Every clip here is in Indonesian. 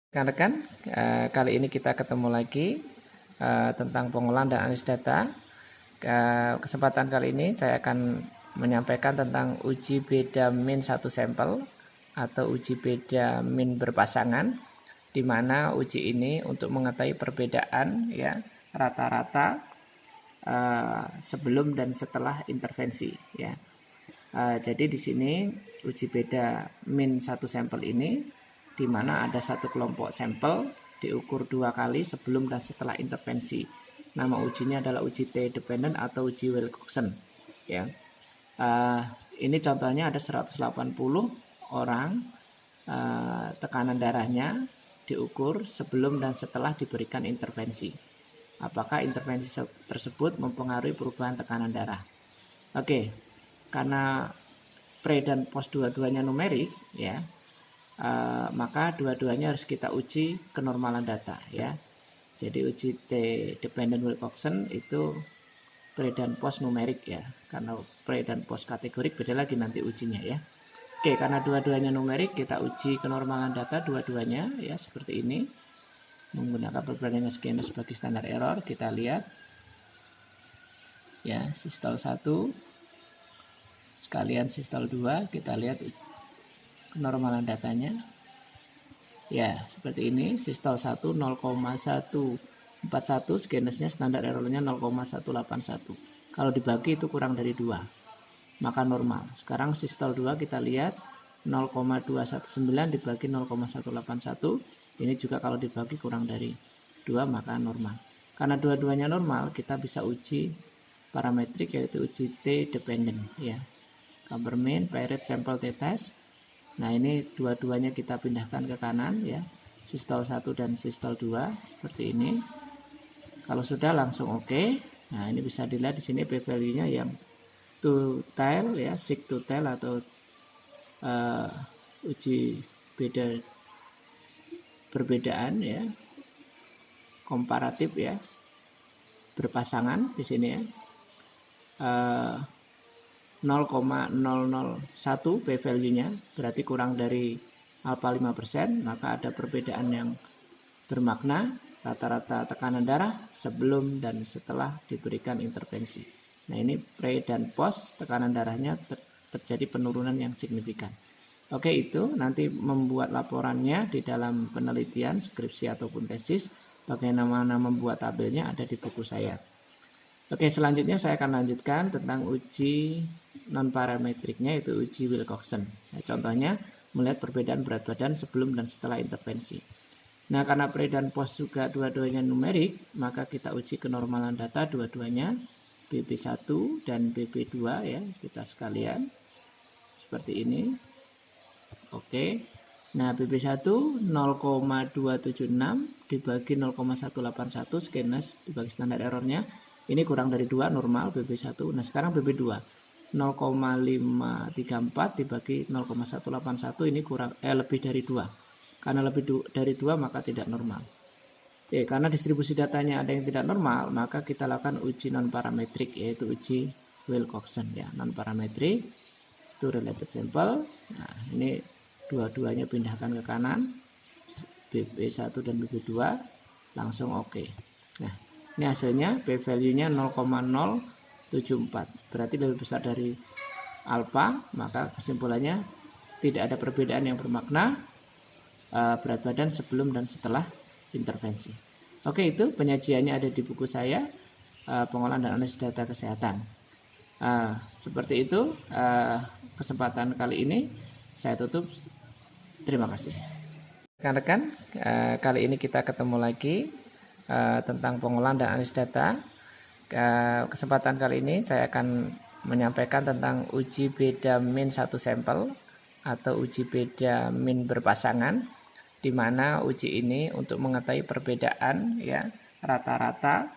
Rekan-rekan, kali ini kita ketemu lagi tentang pengolahan dan analisis data. Kesempatan kali ini saya akan menyampaikan tentang uji beda min satu sampel atau uji beda min berpasangan, di mana uji ini untuk mengetahui perbedaan ya rata-rata sebelum dan setelah intervensi ya. Jadi di sini uji beda min satu sampel ini di mana ada satu kelompok sampel diukur 2 kali sebelum dan setelah intervensi. Nama ujinya adalah uji T dependent atau uji Wilcoxon. Ya, ini contohnya ada 180 orang, tekanan darahnya diukur sebelum dan setelah diberikan intervensi. Apakah intervensi tersebut mempengaruhi perubahan tekanan darah? Oke, karena pre dan post dua-duanya numerik, ya. Maka dua-duanya harus kita uji kenormalan data ya. Jadi uji T dependent Wilcoxon itu pre dan post numerik ya. Karena pre dan post kategorik beda lagi nanti ujinya ya. Oke, karena dua-duanya numerik kita uji kenormalan data dua-duanya ya seperti ini. Menggunakan perbandingan skenario sebagai standar error, kita lihat ya sistol 1 sekalian sistol 2, kita lihat kenormalan datanya ya seperti ini. Sistol 1 0,141, skenesnya standar errornya 0,181. Kalau dibagi itu kurang dari 2 maka normal. Sekarang sistol 2 kita lihat 0,219 dibagi 0,181, ini juga kalau dibagi kurang dari 2 maka normal. Karena dua-duanya normal, kita bisa uji parametrik yaitu uji T dependent ya. Cambermain Pirate sample t-test. Nah, ini dua-duanya kita pindahkan ke kanan ya. Sistol 1 dan sistol 2 seperti ini. Kalau sudah langsung oke. Nah, ini bisa dilihat di sini p value-nya yang two tail ya, sig two tail atau uji perbedaan ya. Komparatif ya. Berpasangan di sini ya. 0,001 p value-nya berarti kurang dari alpha 5%, maka ada perbedaan yang bermakna rata-rata tekanan darah sebelum dan setelah diberikan intervensi. Nah, ini pre dan post tekanan darahnya terjadi penurunan yang signifikan. Oke, itu nanti membuat laporannya di dalam penelitian, skripsi ataupun tesis. Bagaimana membuat tabelnya ada di buku saya. Oke, selanjutnya saya akan lanjutkan tentang uji non-parametriknya, yaitu uji Wilcoxon. Nah, contohnya melihat perbedaan berat badan sebelum dan setelah intervensi. Nah, karena pre dan post juga dua-duanya numerik, maka kita uji kenormalan data dua-duanya, BB1 dan BB2 ya, kita sekalian. Seperti ini. Oke. Nah, BB1 0,276 dibagi 0,181, skenes dibagi standar errornya. Ini kurang dari 2 normal BB1. Nah, sekarang BB2 0,534 dibagi 0,181, ini kurang lebih dari 2. Karena lebih dari 2 maka tidak normal. Karena distribusi datanya ada yang tidak normal, maka kita lakukan uji non parametrik yaitu uji Wilcoxon ya. Non parametrik itu related sample. Nah, ini dua-duanya pindahkan ke kanan, BB1 dan BB2 langsung oke. Nah, ini hasilnya p value-nya 0,074, berarti lebih besar dari alpha, maka kesimpulannya tidak ada perbedaan yang bermakna berat badan sebelum dan setelah intervensi. Oke, itu penyajiannya ada di buku saya, pengolahan dan analisis data kesehatan. Seperti itu kesempatan kali ini saya tutup. Terima kasih. Rekan-rekan, kali ini kita ketemu lagi tentang pengolahan dan analisis data. Kesempatan kali ini saya akan menyampaikan tentang uji beda min satu sampel atau uji beda min berpasangan, di mana uji ini untuk mengetahui perbedaan ya rata-rata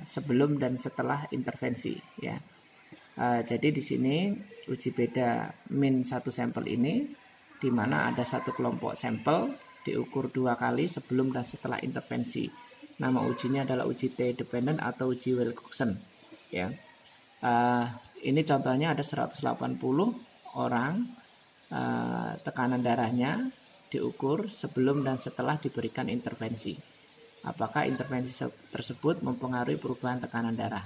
sebelum dan setelah intervensi ya. Jadi di sini uji beda min satu sampel ini di mana ada satu kelompok sampel diukur 2 kali sebelum dan setelah intervensi. Nama ujinya adalah uji T dependent atau uji Wilcoxon ya. Ini contohnya ada 180 orang, tekanan darahnya diukur sebelum dan setelah diberikan intervensi. Apakah intervensi tersebut mempengaruhi perubahan tekanan darah?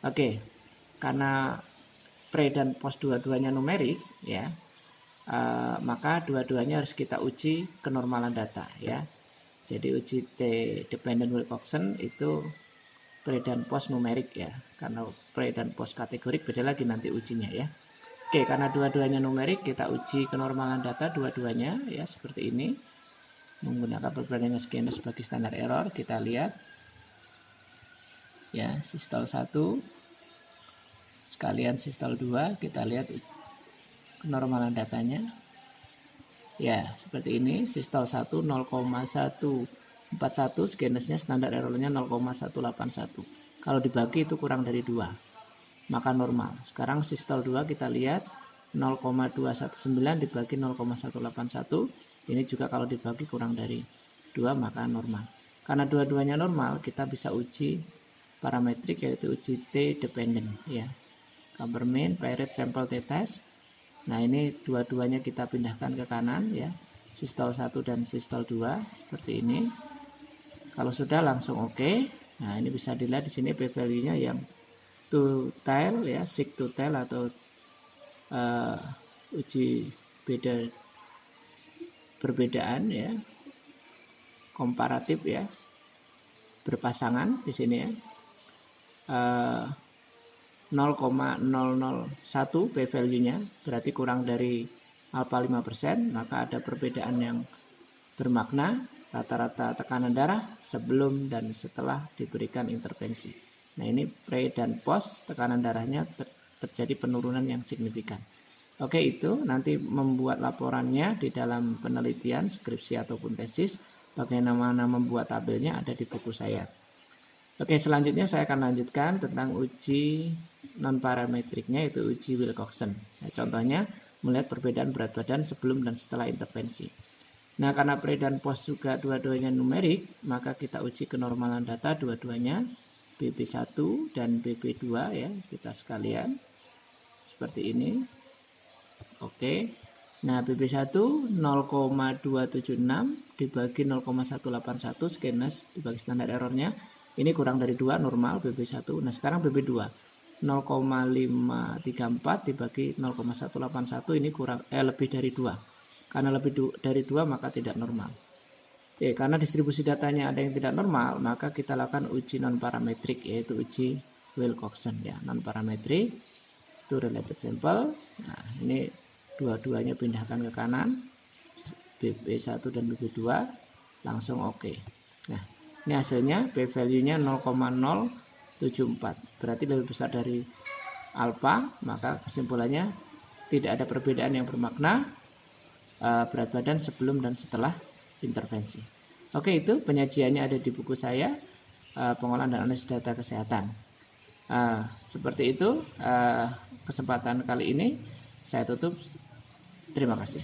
Oke, karena pre dan post dua-duanya numerik ya, maka dua-duanya harus kita uji kenormalan data ya. Jadi uji T dependent Wilcoxon itu pre dan post numerik ya, karena pre dan post kategorik beda lagi nanti ujinya ya. Oke, karena dua-duanya numerik, kita uji kenormalan data dua-duanya ya seperti ini. Menggunakan perbandingan skenario sebagai standar error, kita lihat ya, sistol 1 sekalian sistol 2, kita lihat kenormalan datanya. Ya, seperti ini, sistol 1 0,141, skenario standar errornya 0,181. Kalau dibagi itu kurang dari 2. Maka normal. Sekarang sistol 2 kita lihat 0,219 dibagi 0,181. Ini juga kalau dibagi kurang dari 2 maka normal. Karena dua-duanya normal, kita bisa uji parametrik yaitu uji T dependent ya. Cambermain, Piret, Sample T-test. Nah, ini dua-duanya kita pindahkan ke kanan ya. Sistol 1 dan sistol 2 seperti ini. Kalau sudah langsung oke. Nah, ini bisa dilihat di sini p-value-nya yang to tail ya, sig to tail atau uji perbedaan ya, komparatif ya, berpasangan di sini ya, 0,001 p-value-nya berarti kurang dari alpha 5%, maka ada perbedaan yang bermakna rata-rata tekanan darah sebelum dan setelah diberikan intervensi. Nah, ini pre dan post tekanan darahnya terjadi penurunan yang signifikan. Oke, itu nanti membuat laporannya di dalam penelitian, skripsi ataupun tesis. Bagaimana membuat tabelnya ada di buku saya. Oke, selanjutnya saya akan lanjutkan tentang uji non-parametriknya, yaitu uji Wilcoxon. Nah, contohnya melihat perbedaan berat badan sebelum dan setelah intervensi. Nah, karena pre dan post juga dua-duanya numerik, maka kita uji kenormalan data dua-duanya. BP1 dan BP2 ya, kita sekalian seperti ini. Oke. Nah, BP1 0,276 dibagi 0,181 skenario dibagi standar errornya. Ini kurang dari 2 normal BP1. Nah, sekarang BP2 0,534 dibagi 0,181 ini kurang lebih dari 2. Karena lebih dari 2 maka tidak normal. Karena distribusi datanya ada yang tidak normal, maka kita lakukan uji non parametrik yaitu uji Wilcoxon ya. Non parametrik itu related sample. Nah, ini dua-duanya pindahkan ke kanan, BP1 dan BP2 langsung oke. Nah, ini hasilnya p-value-nya 0,074. Berarti lebih besar dari alpha, maka kesimpulannya tidak ada perbedaan yang bermakna berat badan sebelum dan setelah intervensi. Oke, itu penyajiannya ada di buku saya, pengolahan dan analisis data kesehatan. Seperti itu kesempatan kali ini saya tutup. Terima kasih.